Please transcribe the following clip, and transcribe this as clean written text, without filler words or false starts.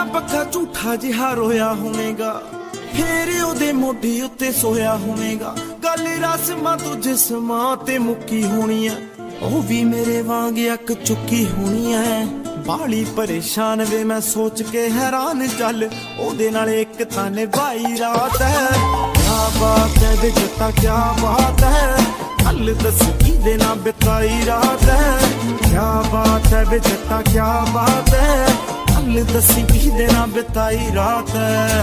ਪੱਖਾ ਝੂਠਾ ਜਿਹਾ ਰੋਇਆ ਹੋਵੇਗਾ, ਫੇਰ ਉਹਦੇ ਮੋਢੇ ਉੱਤੇ ਸੋਇਆ ਹੋਵੇਗਾ। ਗੱਲ ਰਸਮਾਂ ਤੋਂ ਜਿਸਮਾਂ ਤੇ ਮੁੱਕੀ ਹੋਣੀ ਐ, ਉਹ ਵੀ ਮੇਰੇ ਵਾਂਗ ਅੱਕ ਚੁੱਕੀ ਹੋਣੀ ਐ। ਬਾਲੀ ਪਰੇਸ਼ਾਨ ਵੇ ਮੈਂ ਸੋਚ ਕੇ ਹੈਰਾਨ, ਚੱਲ ਉਹਦੇ ਨਾਲ ਇੱਕ ਤਾਂ ਨਿਭਾਈ ਰਾਤ ਹੈ। ਕਿਆ ਬਾਤ ਹੈ ਵੇ ਜੱਟਾ ਕਿਆ ਬਾਤ ਹੈ, ਹੱਲ ਦੱਸ ਕਿਹਦੇ ਨਾਲ ਬਿਤਾਈ ਰਾਤ ਹੈ। ਕਿਆ ਬਾਤ ਹੈ ਵੇ ਜੱਟਾ ਕਿਆ ਬਾਤ ਹੈ, ਹੱਲ ਦੱਸ ਕਿਹਦੇ ਨਾਲ ਬਿਤਾਈ ਰਾਤ ਹੈ।